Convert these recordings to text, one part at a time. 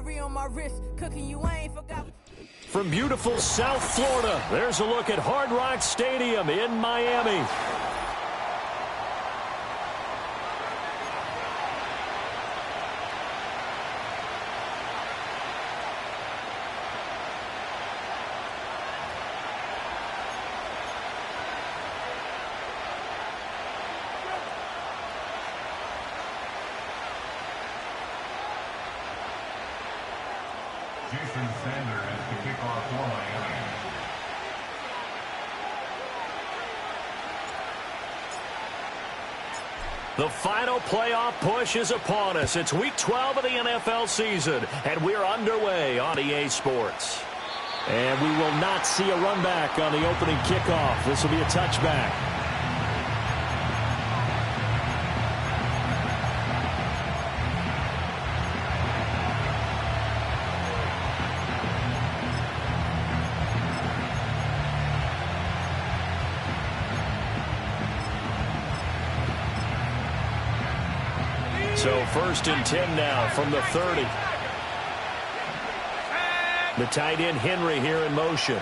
Cherry on my wrist, cooking you ain't forgot. From beautiful South Florida, there's a look at Hard Rock Stadium in Miami. The final playoff push is upon us. It's Week 12 of the NFL season, and we're underway on EA Sports. And we will not see a run back on the opening kickoff. This will be a touchback. So 1st and 10 now from the 30. The tight end Henry here in motion.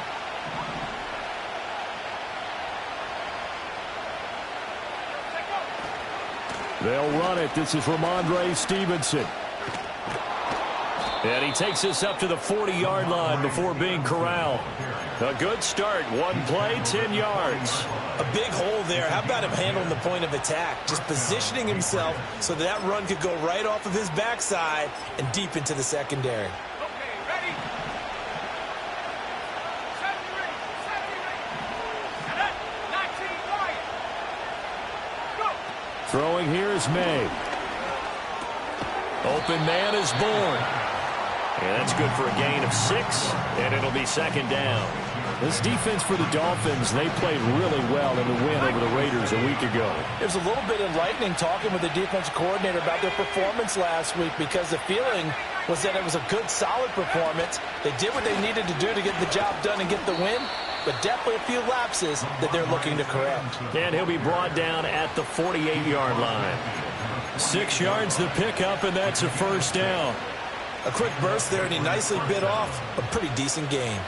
They'll run it. This is Ramondre Stevenson. And he takes us up to the 40-yard line before being corralled. A good start. One play, 10 yards. A big hole there. How about him handling the point of attack? Just positioning himself so that run could go right off of his backside and deep into the secondary. Okay, ready? Throwing here is May. Open man is born. And that's good for a gain of 6, and it'll be 2nd down. This defense for the Dolphins, they played really well in the win over the Raiders a week ago. There's a little bit enlightening talking with the defensive coordinator about their performance last week because the feeling was that it was a good, solid performance. They did what they needed to do to get the job done and get the win, but definitely a few lapses that they're looking to correct. And he'll be brought down at the 48-yard line. 6 yards the pickup, and that's a 1st down. A quick burst there, and he nicely bit off a pretty decent gain.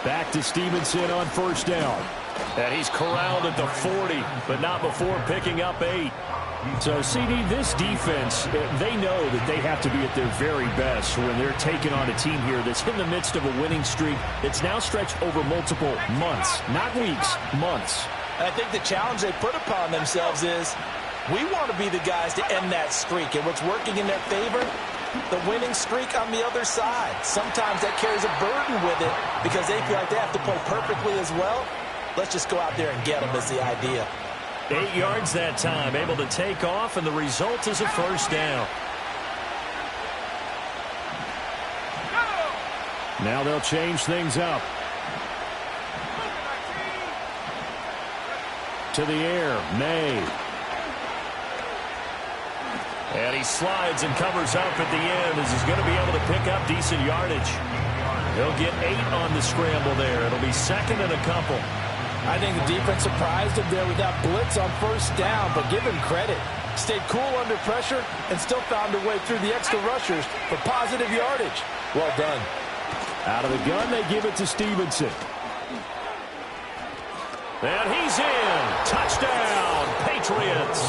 Back to Stevenson on 1st down. And he's corralled at the 40, but not before picking up 8. So, CD, this defense, they know that they have to be at their very best when they're taking on a team here that's in the midst of a winning streak that's now stretched over multiple months, not weeks, months. And I think the challenge they put upon themselves is we want to be the guys to end that streak. And what's working in their favor? The winning streak on the other side. Sometimes that carries a burden with it because they feel like they have to play perfectly as well. Let's just go out there and get them is the idea. 8 yards that time, able to take off, and the result is a 1st down. Now they'll change things up. To the air, May. And he slides and covers up at the end as he's going to be able to pick up decent yardage. He'll get 8 on the scramble there. It'll be 2nd and a couple. I think the defense surprised him there with that blitz on 1st down, but give him credit. Stayed cool under pressure and still found a way through the extra rushers for positive yardage. Well done. Out of the gun, they give it to Stevenson. And he's in. Touchdown, Patriots.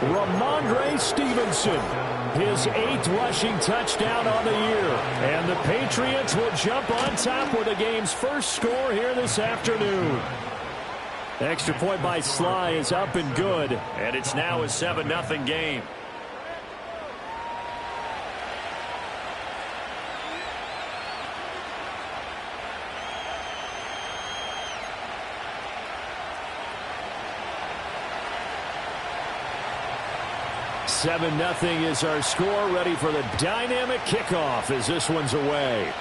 Ramondre Stevenson, his 8th rushing touchdown on the year. And the Patriots will jump on top with the game's first score here this afternoon. Extra point by Sly is up and good, and it's now a 7-0 game. Seven 0 is our score, ready for the dynamic kickoff as this one's away.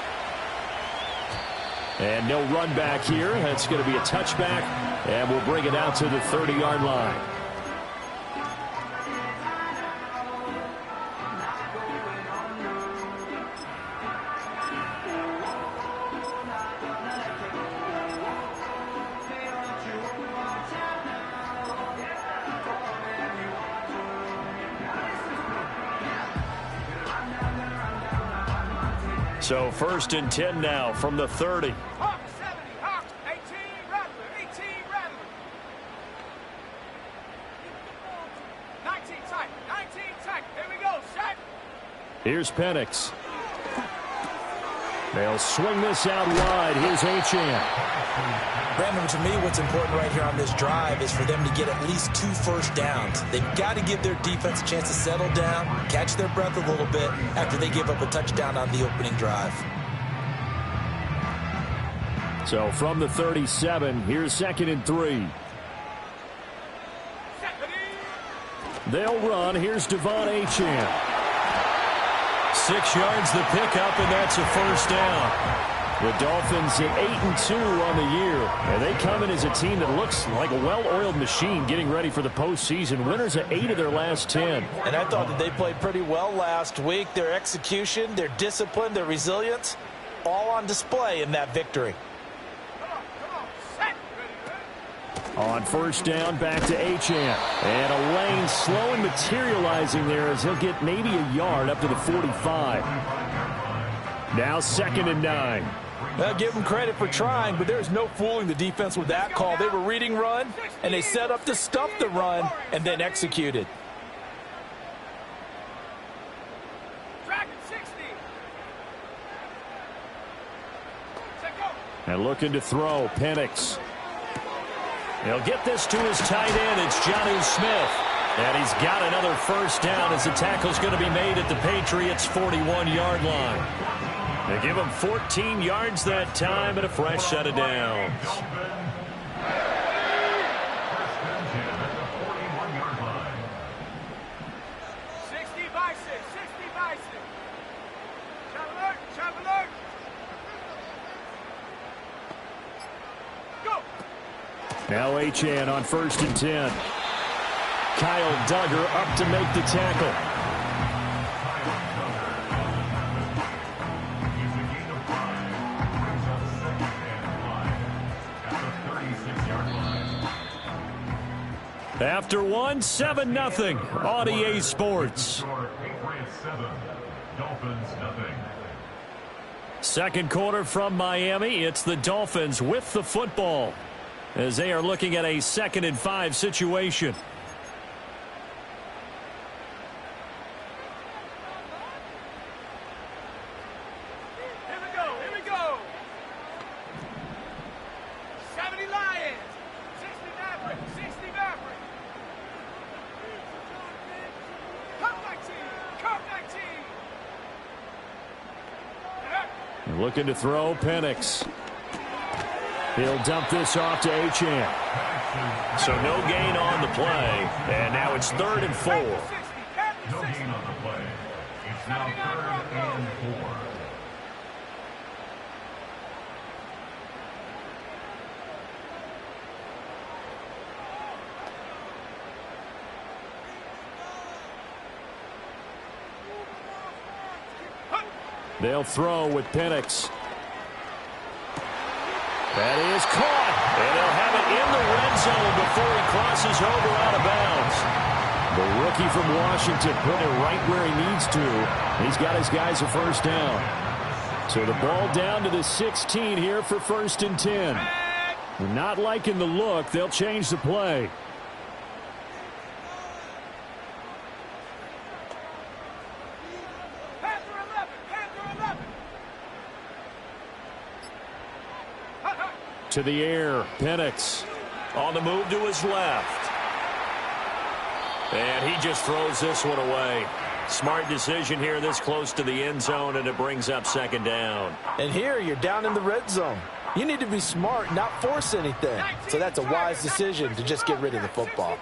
And no run back here. That's going to be a touchback, and we'll bring it out to the 30-yard line. So 1st and 10 now from the 30. Hawk 70, Hawk 18, Rattler, 18, Rattler. 19 tight, 19 tight. Here we go, shot. Here's Penix. They'll swing this out wide. Here's Achane. Brandon, to me, what's important right here on this drive is for them to get at least 2 first downs. They've got to give their defense a chance to settle down, catch their breath a little bit after they give up a touchdown on the opening drive. So from the 37, here's 2nd and 3. They'll run. Here's Devon Achane. 6 yards the pickup, and that's a first down. The Dolphins at 8-2 on the year. And they come in as a team that looks like a well-oiled machine getting ready for the postseason. Winners of 8 of their last 10. And I thought that they played pretty well last week. Their execution, their discipline, their resilience, all on display in that victory. On first down, back to Achane. And a lane slow and materializing there as he'll get maybe a yard up to the 45. Now 2nd and 9. I'll give them credit for trying, but there's no fooling the defense with that call. They were reading run, and they set up to stuff the run and then executed. And looking to throw, Penix. He'll get this to his tight end. It's Jonnu Smith. And he's got another first down as the tackle's going to be made at the Patriots' 41-yard line. They give him 14 yards that time and a fresh set of downs. Now Achane on 1st and 10. Kyle Duggar up to make the tackle. After one, 7-0 on EA Sports. Second quarter from Miami. It's the Dolphins with the football as they are looking at a 2nd and 5 situation. Here we go. 70 Lions, 60 Maverick, 60 Maverick. Cup 19. Looking to throw, Penix. He'll dump this off to Achane. So no gain on the play. And now it's 3rd and 4. No gain on the play. It's now 3rd and 4. They'll throw with Penix. That is caught. And they'll have it in the red zone before he crosses over out of bounds. The rookie from Washington put it right where he needs to. He's got his guys a first down. So the ball down to the 16 here for 1st and 10. Not liking the look. They'll change the play. To the air, Penix on the move to his left. And he just throws this one away. Smart decision here this close to the end zone, and it brings up 2nd down. And here you're down in the red zone. You need to be smart, not force anything. So that's a wise decision to just get rid of the football.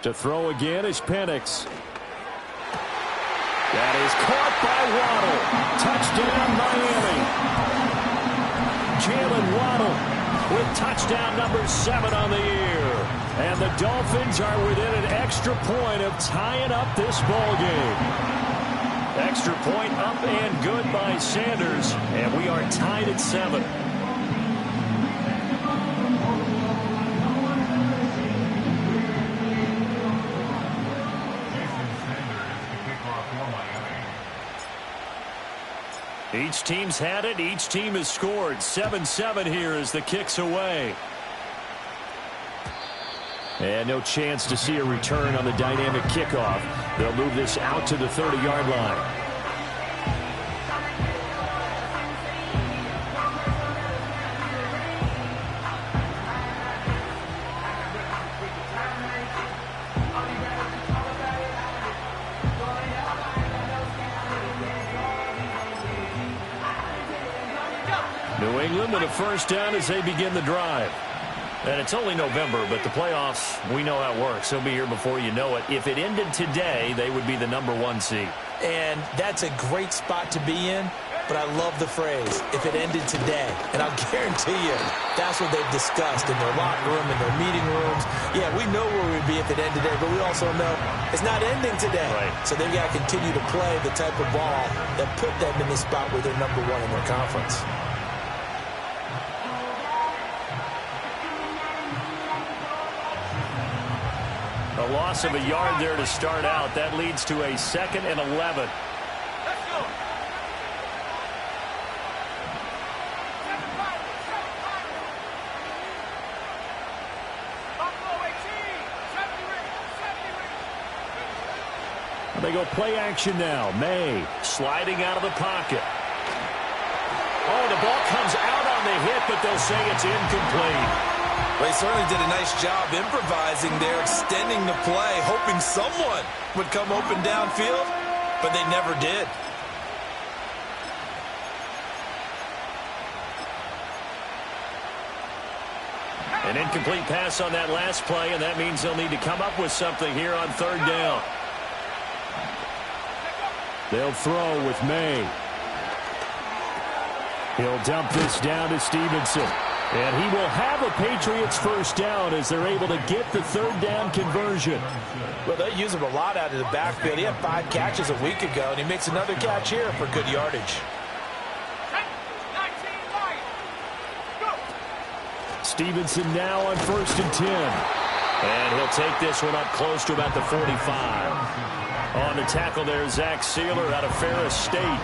To throw again is Penix. That is caught by Waddle. Touchdown, Miami. Jalen Waddle with touchdown number 7 on the year. And the Dolphins are within an extra point of tying up this ball game. Extra point up and good by Sanders. And we are tied at 7. Each team's had it. Each team has scored. 7-7 here as the kick's away. And no chance to see a return on the dynamic kickoff. They'll move this out to the 30-yard line. New England with a first down as they begin the drive. And it's only November, but the playoffs, we know how it works. They'll be here before you know it. If it ended today, they would be the number 1 seed. And that's a great spot to be in, but I love the phrase, if it ended today. And I'll guarantee you, that's what they've discussed in their locker room, in their meeting rooms. Yeah, we know where we'd be if it ended today, but we also know it's not ending today. Right. So they've got to continue to play the type of ball that put them in the spot where they're number 1 in their conference. A loss of a yard there to start out. That leads to a 2nd and 11. Let's go. 7-5. They go play action now. May sliding out of the pocket. Oh, the ball comes out on the hit, but they'll say it's incomplete. Well, he certainly did a nice job improvising there, extending the play, hoping someone would come open downfield, but they never did. An incomplete pass on that last play, and that means they'll need to come up with something here on 3rd down. They'll throw with May. He'll dump this down to Stevenson. And he will have a Patriots first down as they're able to get the 3rd down conversion. Well, they use him a lot out of the backfield. He had 5 catches a week ago, and he makes another catch here for good yardage. 19 right. Go. Stevenson now on 1st and 10. And he'll take this one up close to about the 45. On the tackle there, Zach Sealer out of Ferris State.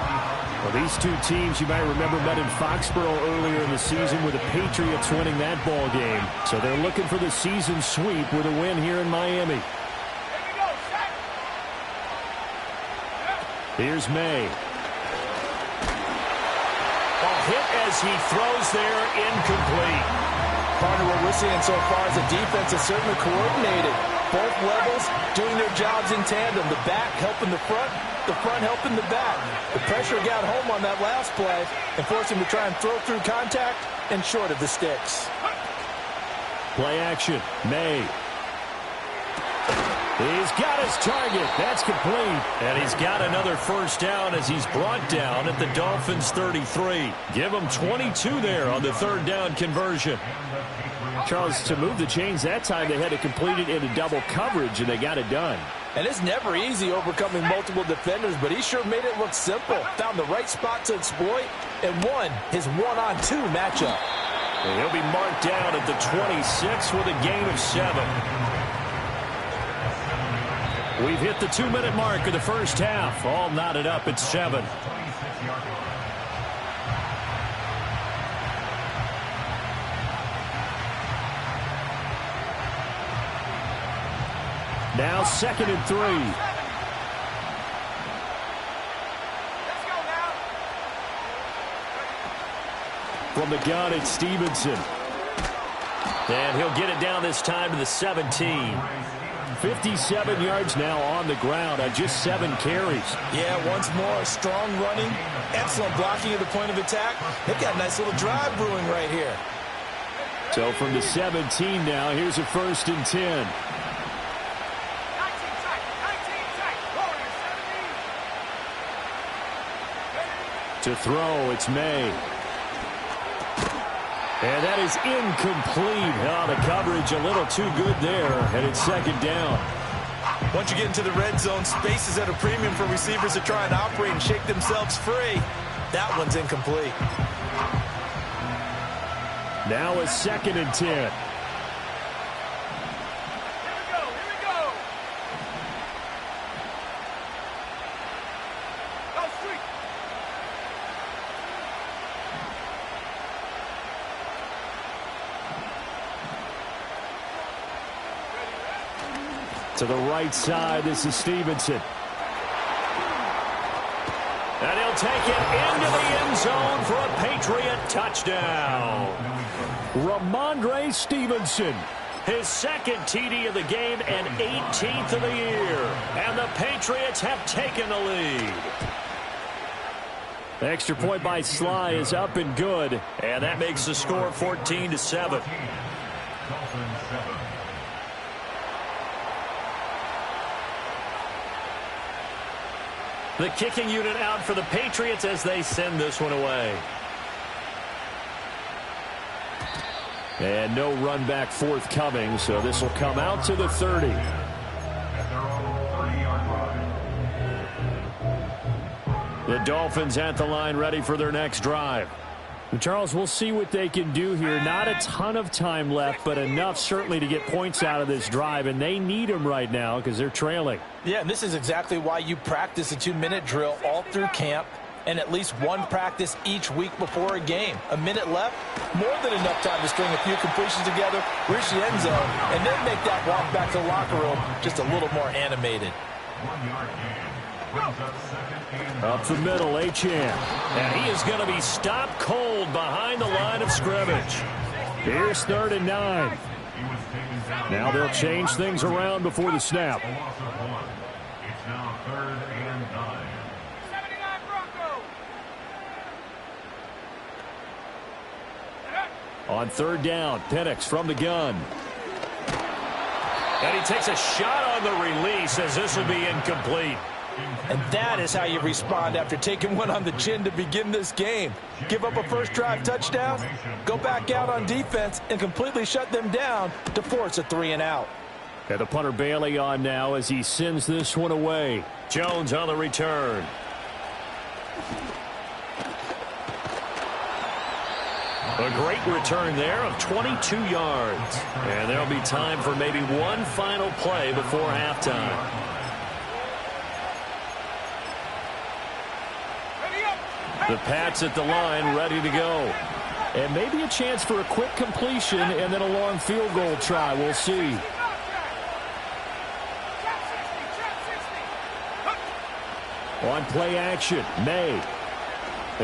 Well, these two teams, you might remember, met in Foxborough earlier in the season with the Patriots winning that ball game. So they're looking for the season sweep with a win here in Miami. Here we go. Set. Here's May. A hit as he throws there, incomplete. Partner, what we're seeing so far is the defense is certainly coordinated. Both levels doing their jobs in tandem. The back helping the front helping the back. The pressure got home on that last play and forced him to try and throw through contact and short of the sticks. Play action. May. He's got his target. That's complete. And he's got another first down as he's brought down at the Dolphins' 33. Give him 22 there on the 3rd down conversion. Charles, to move the chains that time, they had to complete it into double coverage, and they got it done. And it's never easy overcoming multiple defenders, but he sure made it look simple. Found the right spot to exploit and won his 1-on-2 matchup. And he'll be marked down at the 26 with a gain of 7. We've hit the 2-minute mark of the first half. All knotted up at 7. Now 2nd and 3. Let's go now. From the gun, it's Stevenson. And he'll get it down this time to the 17. 57 yards now on the ground on just 7 carries. Yeah, once more, strong running, excellent blocking at the point of attack. They've got a nice little drive brewing right here. So from the 17 now, here's a 1st and 10. To throw, it's May. And that is incomplete. Oh, the coverage a little too good there, and it's second down. Once you get into the red zone, space is at a premium for receivers to try and operate and shake themselves free. That one's incomplete. Now a 2nd and 10. To the right side, this is Stevenson. And he'll take it into the end zone for a Patriot touchdown. Ramondre Stevenson, his 2nd TD of the game and 18th of the year. And the Patriots have taken the lead. The extra point by Sly is up and good. And that makes the score 14-7. The kicking unit out for the Patriots as they send this one away. And no run back forthcoming, so this will come out to the 30. The Dolphins at the line ready for their next drive. Charles, we'll see what they can do here. Not a ton of time left, but enough certainly to get points out of this drive, and they need them right now because they're trailing. Yeah, and this is exactly why you practice a 2-minute drill all through camp and at least one practice each week before a game. A minute left, more than enough time to string a few completions together, reach the end zone, and then make that walk back to the locker room just a little more animated. 1 yard gain. Brings up 2nd and 9. Up the middle, Achane. And he is going to be stopped cold behind the line of scrimmage. Here's 3rd and 9. Now they'll change things around before the snap. A loss of 1. It's now 3rd and 9. 79 Broncos. On 3rd down, Penix from the gun. And he takes a shot on the release as this will be incomplete. And that is how you respond after taking one on the chin to begin this game. Give up a first drive touchdown, go back out on defense, and completely shut them down to force a 3-and-out. And the punter Bailey on now as he sends this one away. Jones on the return. A great return there of 22 yards. And there'll be time for maybe one final play before halftime. The Pats at the line ready to go. And maybe a chance for a quick completion and then a long field goal try. We'll see. On play action, May.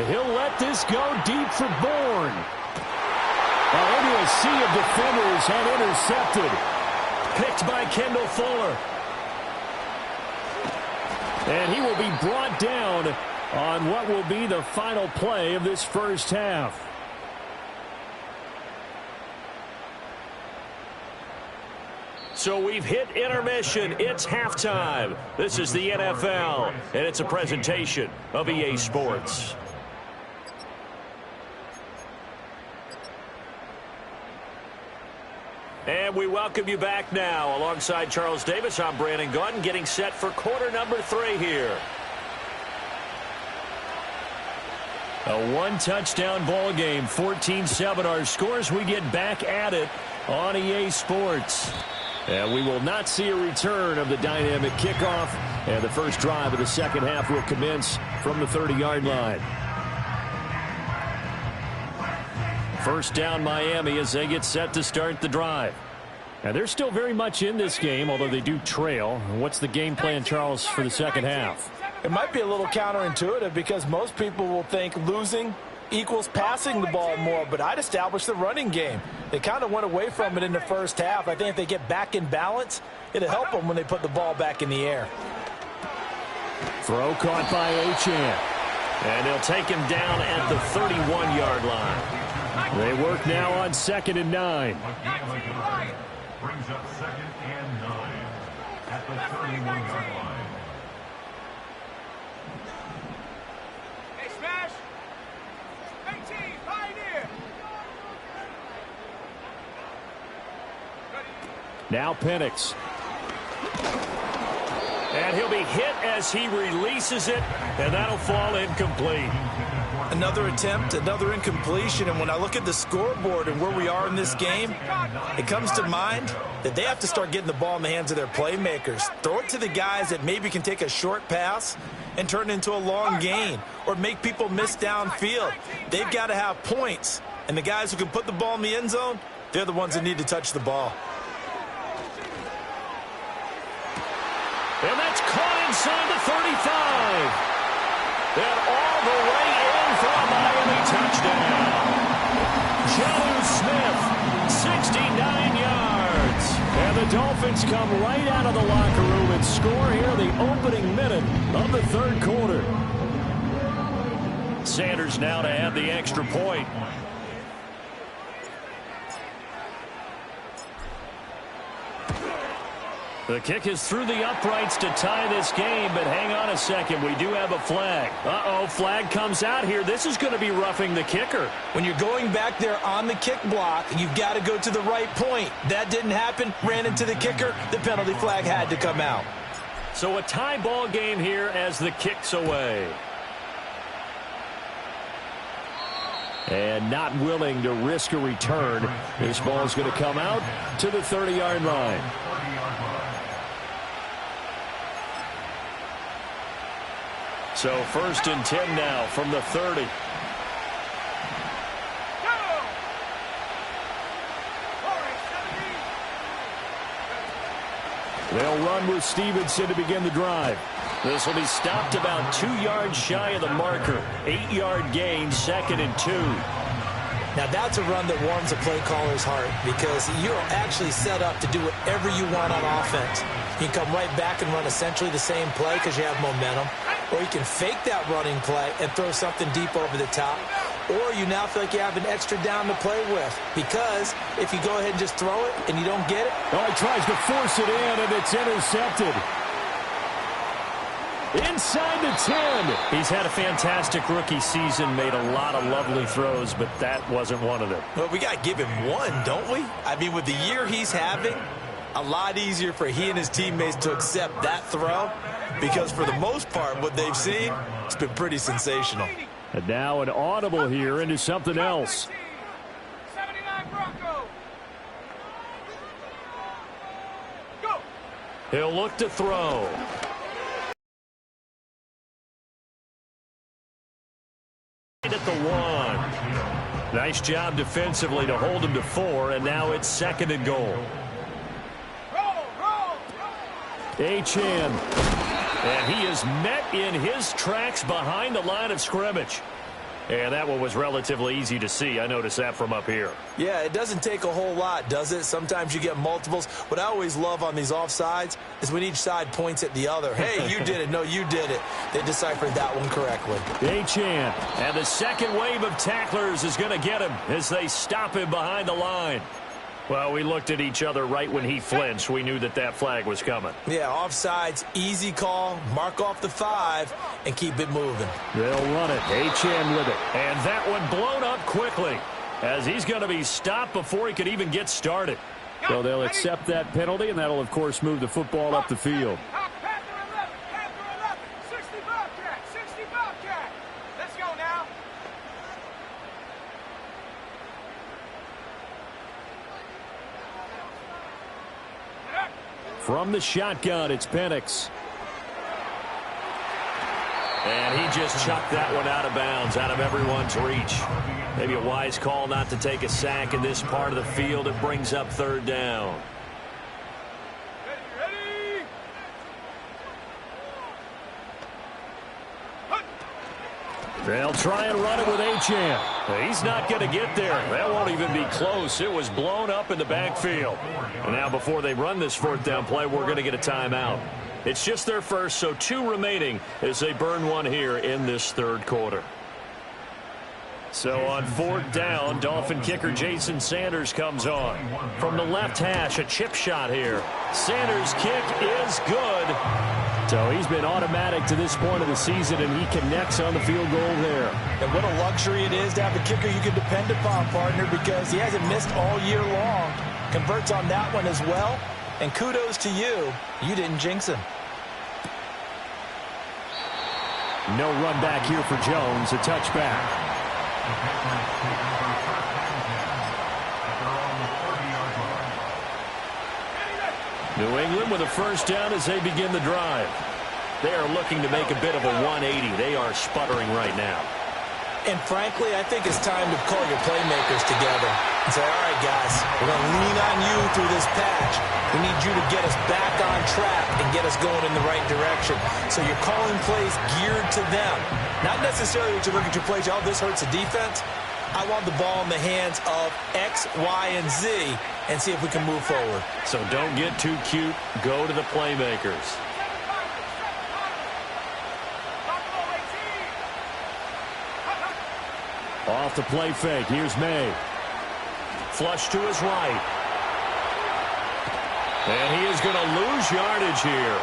He'll let this go deep for Bourne. Into a sea of defenders and intercepted. Picked by Kendall Fuller. And he will be brought down on what will be the final play of this first half. So we've hit intermission. It's halftime. This is the NFL, and it's a presentation of EA Sports. And we welcome you back now. Alongside Charles Davis, I'm Brandon Gaudin, getting set for quarter number 3 here. A one-touchdown ball game, 14-7 our scores. We get back at it on EA Sports. And we will not see a return of the dynamic kickoff. And the first drive of the second half will commence from the 30-yard line. First down Miami as they get set to start the drive. Now they're still very much in this game, although they do trail. What's the game plan, Charles, for the second half? It might be a little counterintuitive because most people will think losing equals passing the ball more, but I'd establish the running game. They kind of went away from it in the first half. I think if they get back in balance, it'll help them when they put the ball back in the air. Throw caught by Achane. And they'll take him down at the 31-yard line. They work now on 2nd and 9. Brings up 2nd and 9 at the 31-yard line. Hey, Smash, Now Penix. And he'll be hit as he releases it, and that'll fall incomplete. Another attempt, another incompletion, and when I look at the scoreboard and where we are in this game, it comes to mind that they have to start getting the ball in the hands of their playmakers. Throw it to the guys that maybe can take a short pass and turn it into a long gain or make people miss downfield. They've got to have points, and the guys who can put the ball in the end zone, they're the ones that need to touch the ball. And that's caught inside the 35. And all the way in for a Miami touchdown. Jonnu Smith, 69 yards. And the Dolphins come right out of the locker room and score here the opening minute of the third quarter. Sanders now to add the extra point. The kick is through the uprights to tie this game, but hang on a second. We do have a flag. Uh-oh, flag comes out here. This is going to be roughing the kicker. When you're going back there on the kick block, you've got to go to the right point. That didn't happen. Ran into the kicker. The penalty flag had to come out. So a tie ball game here as the kick's away. And not willing to risk a return. This ball's going to come out to the 30-yard line. So 1st and 10 now from the 30. They'll run with Stevenson to begin the drive. This will be stopped about 2 yards shy of the marker. 8-yard gain, 2nd and 2. Now, that's a run that warms a play caller's heart because you're actually set up to do whatever you want on offense. You can come right back and run essentially the same play because you have momentum. Or you can fake that running play and throw something deep over the top. Or you now feel like you have an extra down to play with. Because if you go ahead and just throw it and you don't get it. Oh, he tries to force it in, and it's intercepted. Inside the 10. He's had a fantastic rookie season, made a lot of lovely throws, but that wasn't one of them. Well, we got to give him one, don't we? I mean, with the year he's having, a lot easier for he and his teammates to accept that throw because for the most part, what they've seen, it's been pretty sensational. And now an audible here into something else. 79 Broncos. Go. He'll look to throw. At the 1. Nice job defensively to hold him to 4, and now it's 2nd and goal. Achane. And he is met in his tracks behind the line of scrimmage. And that one was relatively easy to see. I noticed that from up here. Yeah, it doesn't take a whole lot, does it? Sometimes you get multiples. What I always love on these offsides is when each side points at the other. Hey, you did it. No, you did it. They deciphered that one correctly. Achane. And the second wave of tacklers is going to get him as they stop him behind the line. Well, we looked at each other right when he flinched. We knew that that flag was coming. Yeah, offsides, easy call, mark off the 5, and keep it moving. They'll run it. Achane with it. And that one blown up quickly as he's going to be stopped before he could even get started. So they'll accept that penalty, and that'll, of course, move the football up the field. Panther 11, 60 Bobcat, 60 Bobcat. Let's go now. From the shotgun, it's Penix. And he just chucked that one out of bounds, out of everyone's reach. Maybe a wise call not to take a sack in this part of the field. It brings up 3rd down. Ready? They'll try and run it with Achane. He's not going to get there. That won't even be close. It was blown up in the backfield. And now before they run this 4th down play, we're going to get a timeout. It's just their first, so 2 remaining as they burn one here in this 3rd quarter. So on 4th down, Dolphin kicker Jason Sanders comes on. From the left hash, a chip shot here. Sanders' kick is good. So he's been automatic to this point of the season, and he connects on the field goal there. And what a luxury it is to have a kicker you can depend upon, partner, because he hasn't missed all year long. Converts on that one as well. And kudos to you. You didn't jinx him. No run back here for Jones. A touchback. The Patriots take over first and 10 at their own 30-yard line. New England with a first down as they begin the drive. They are looking to make a bit of a 180. They are sputtering right now. And frankly, I think it's time to call your playmakers together and say, all right, guys, we're going to lean on you through this patch. We need you to get us back on track and get us going in the right direction. So you're calling plays geared to them. Not necessarily that you look at your plays, oh, this hurts the defense. I want the ball in the hands of X, Y, and Z and see if we can move forward. So don't get too cute. Go to the playmakers. Off the play fake. Here's May. Flush to his right. And he is going to lose yardage here.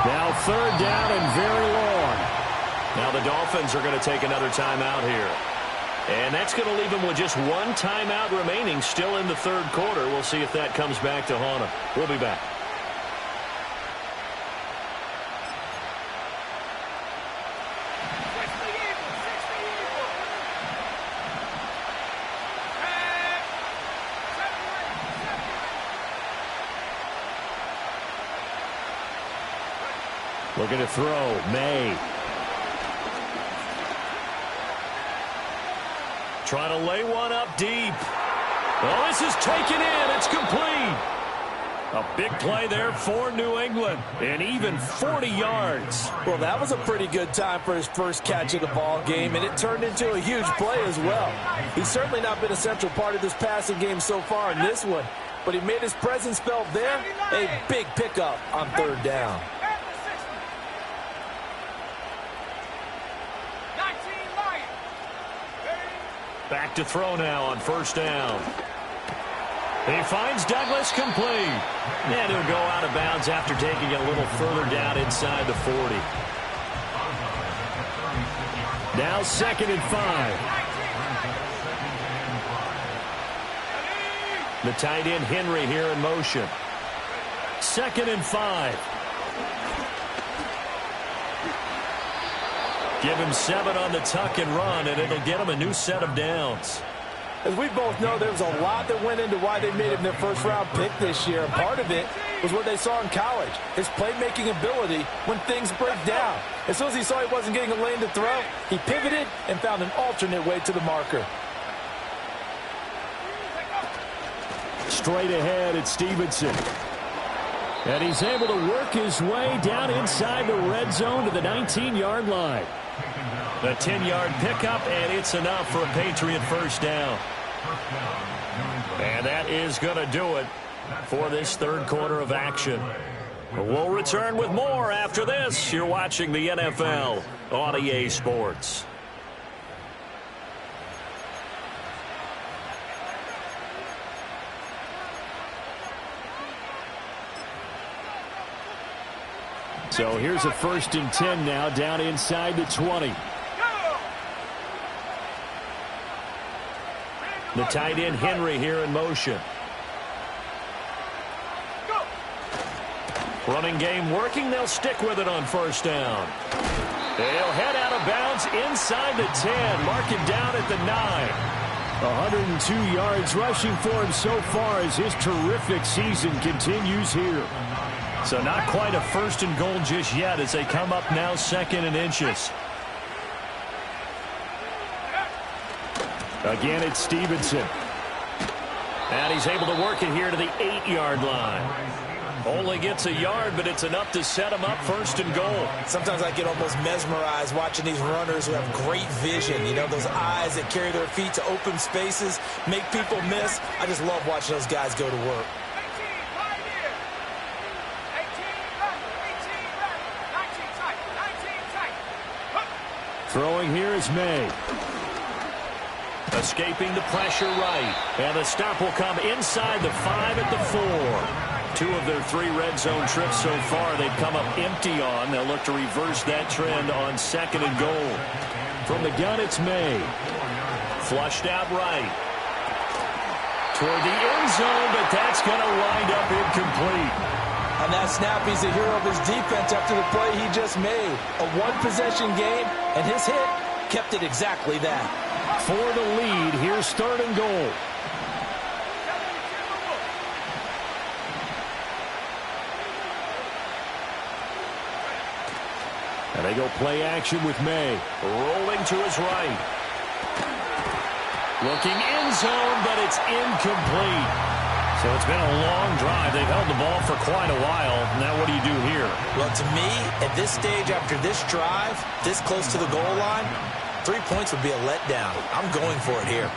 Now third down and very long. Now the Dolphins are going to take another timeout here. And that's going to leave them with just one timeout remaining still in the third quarter. We'll see if that comes back to haunt them. We'll be back. Looking to throw. May. Trying to lay one up deep. Oh, this is taken in. It's complete. A big play there for New England. And even 40 yards. Well, that was a pretty good time for his first catch of the ball game, and it turned into a huge play as well. He's certainly not been a central part of this passing game so far in this one, but he made his presence felt there. A big pickup on third down. Back to throw now on first down. He finds Douglas complete. And he'll go out of bounds after taking it a little further down inside the 40. Now 2nd and 5. The tight end Henry here in motion. 2nd and 5. Give him 7 on the tuck and run, and it'll get him a new set of downs. As we both know, there was a lot that went into why they made him their first-round pick this year. And part of it was what they saw in college, his playmaking ability when things break down. As soon as he saw he wasn't getting a lane to throw, he pivoted and found an alternate way to the marker. Straight ahead, it's Stevenson. And he's able to work his way down inside the red zone to the 19-yard line. The 10-yard pickup, and it's enough for a Patriot first down. And that is going to do it for this third quarter of action. We'll return with more after this. You're watching the NFL on EA Sports. So here's a 1st and 10 now down inside the 20. The tight end Henry here in motion. Running game working. They'll stick with it on first down. They'll head out of bounds inside the 10. Mark him down at the 9. 102 yards rushing for him so far as his terrific season continues here. So not quite a 1st and goal just yet as they come up now 2nd and inches. Again, it's Stevenson. And he's able to work it here to the 8-yard line. Only gets a yard, but it's enough to set him up 1st and goal. Sometimes I get almost mesmerized watching these runners who have great vision. You know, those eyes that carry their feet to open spaces, make people miss. I just love watching those guys go to work. Throwing here is May. Escaping the pressure right. And the stop will come inside the 5 at the 4. 2 of their 3 red zone trips so far they've come up empty on. They'll look to reverse that trend on 2nd and goal. From the gun, it's May. Flushed out right. toward the end zone, but that's going to wind up incomplete. On that snap, he's the hero of his defense after the play he just made. A one-possession game, and his hit kept it exactly that. For the lead, here's 3rd and goal. And they go play action with May. Rolling to his right. Looking end zone, but it's incomplete. So it's been a long drive. They've held the ball for quite a while. Now what do you do here? Well, to me, at this stage after this drive, this close to the goal line, 3 points would be a letdown. I'm going for it here.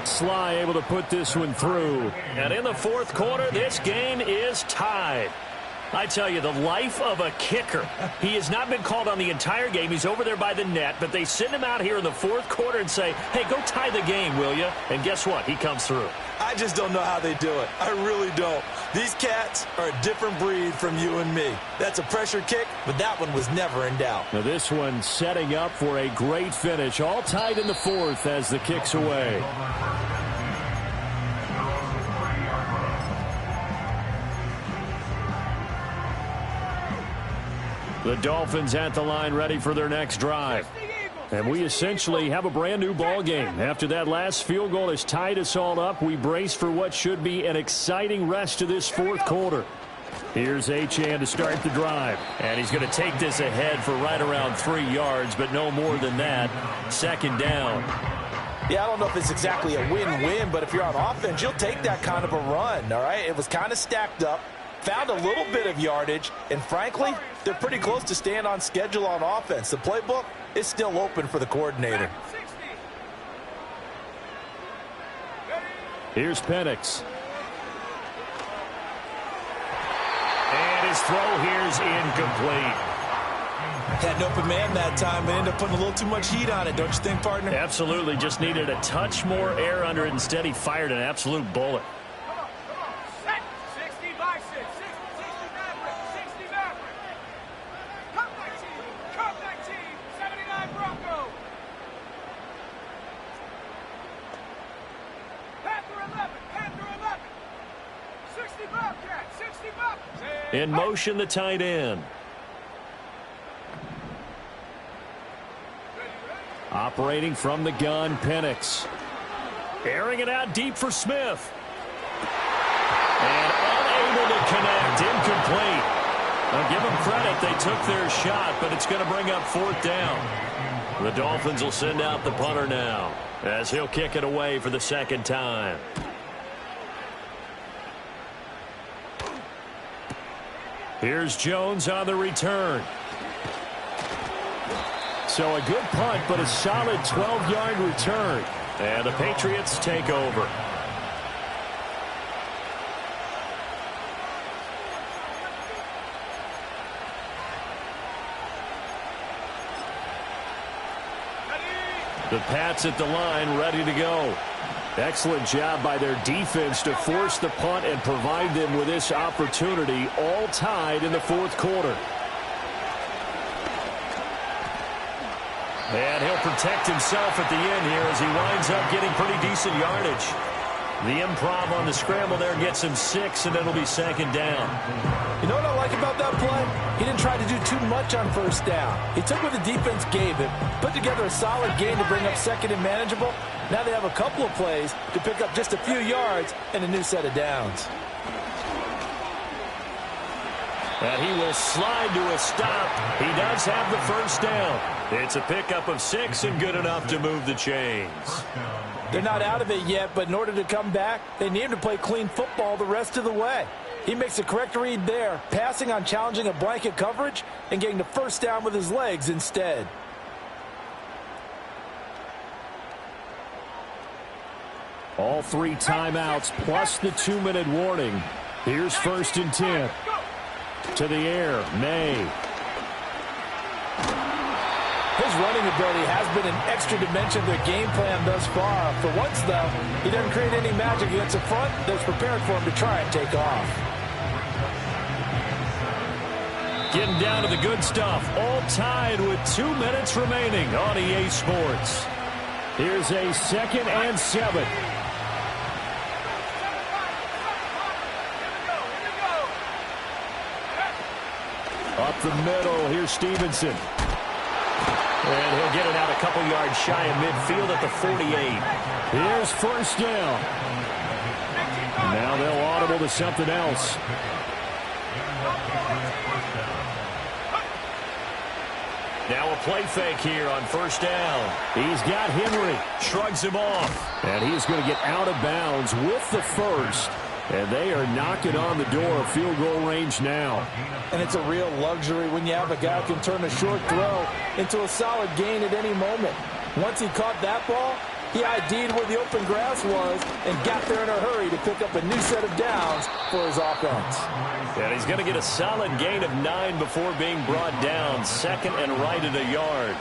Sly able to put this one through. And in the 4th quarter, this game is tied. I tell you, the life of a kicker. He has not been called on the entire game. He's over there by the net, but they send him out here in the 4th quarter and say, hey, go tie the game, will you? And guess what? He comes through. I just don't know how they do it. I really don't. These cats are a different breed from you and me. That's a pressure kick, but that one was never in doubt. Now this one setting up for a great finish. All tied in the 4th as the kick's away. The Dolphins at the line ready for their next drive. And we essentially have a brand new ball game. After that last field goal has tied us all up, we brace for what should be an exciting rest of this 4th quarter. Here's Achane to start the drive. And he's going to take this ahead for right around 3 yards, but no more than that. 2nd down. Yeah, I don't know if it's exactly a win-win, but if you're on offense, you'll take that kind of a run, all right? It was kind of stacked up. Found a little bit of yardage, and frankly, they're pretty close to staying on schedule on offense. The playbook is still open for the coordinator. Here's Penix. And his throw here's incomplete. Had an open man that time, but ended up putting a little too much heat on it, don't you think, partner? Absolutely. Just needed a touch more air under it. Instead, he fired an absolute bullet. In motion, the tight end. Operating from the gun, Penix. Airing it out deep for Smith. And unable to connect, incomplete. Now give them credit, they took their shot, but it's going to bring up 4th down. The Dolphins will send out the punter now, as he'll kick it away for the 2nd time. Here's Jones on the return. So a good punt, but a solid 12-yard return. And the Patriots take over. The Pats at the line, ready to go. Excellent job by their defense to force the punt and provide them with this opportunity, all tied in the 4th quarter. And he'll protect himself at the end here as he winds up getting pretty decent yardage. The improv on the scramble there gets him 6, and it'll be 2nd down. You know what I like about that play? He didn't try to do too much on 1st down. He took what the defense gave him, put together a solid game to bring up 2nd and manageable. Now they have a couple of plays to pick up just a few yards and a new set of downs. And he will slide to a stop. He does have the 1st down. It's a pickup of 6 and good enough to move the chains. They're not out of it yet, but in order to come back, they need to play clean football the rest of the way. He makes a correct read there, passing on challenging a blanket coverage and getting the 1st down with his legs instead. All 3 timeouts plus the 2-minute warning. Here's 1st and 10. To the air, May. His running ability has been an extra dimension of their game plan thus far. For once, though, he doesn't create any magic against the front that's prepared for him to try and take off. Getting down to the good stuff. All tied with 2 minutes remaining on EA Sports. Here's a 2nd and 7. the middle. Here's Stevenson. And he'll get it out a couple yards shy of midfield at the 48. Here's first down. Now they'll audible to something else. Now a play fake here on first down. He's got Henry. Shrugs him off. And he's going to get out of bounds with the first. And they are knocking on the door of field goal range now. And it's a real luxury when you have a guy who can turn a short throw into a solid gain at any moment. Once he caught that ball, he ID'd where the open grass was and got there in a hurry to pick up a new set of downs for his offense. And he's going to get a solid gain of 9 before being brought down. Second and right at a yard.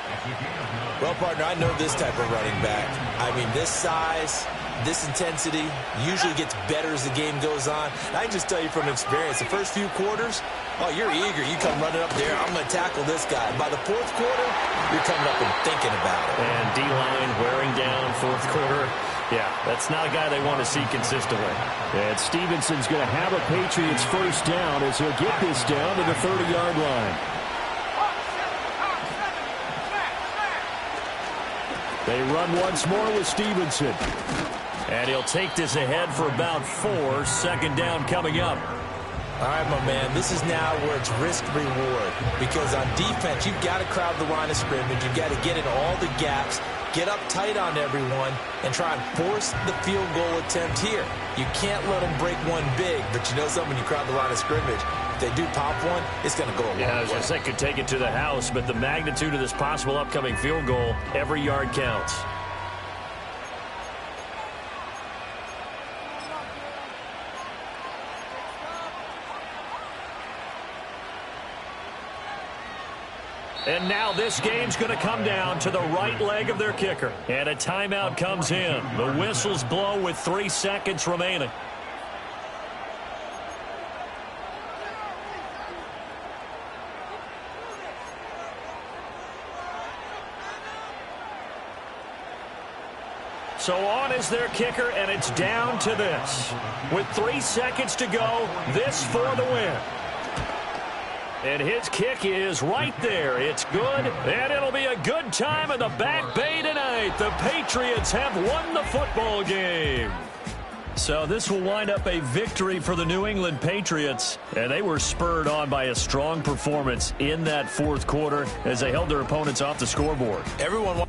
Well, partner, I know this type of running back. I mean, this size, this intensity usually gets better as the game goes on. And I can just tell you from experience, the first few quarters, oh, you're eager. You come running up there, I'm going to tackle this guy. By the fourth quarter, you're coming up and thinking about it. And D-line wearing down fourth quarter. Yeah, that's not a guy they want to see consistently. And Stevenson's going to have a Patriots first down as he'll get this down to the 30-yard line. They run once more with Stevenson. And he'll take this ahead for about 4. Second down coming up. All right, my man, this is now where it's risk-reward. Because on defense, you've got to crowd the line of scrimmage. You've got to get in all the gaps, get up tight on everyone, and try and force the field goal attempt here. You can't let them break one big, but you know something, when you crowd the line of scrimmage, if they do pop one, it's going to go a long way. Yeah, I was going to say, could take it to the house, but the magnitude of this possible upcoming field goal, every yard counts. And now this game's going to come down to the right leg of their kicker. And a timeout comes in. The whistles blow with 3 seconds remaining. So on is their kicker, and it's down to this. With 3 seconds to go, this for the win. And his kick is right there. It's good, and it'll be a good time in the Back Bay tonight. The Patriots have won the football game. So this will wind up a victory for the New England Patriots. And they were spurred on by a strong performance in that fourth quarter as they held their opponents off the scoreboard. Everyone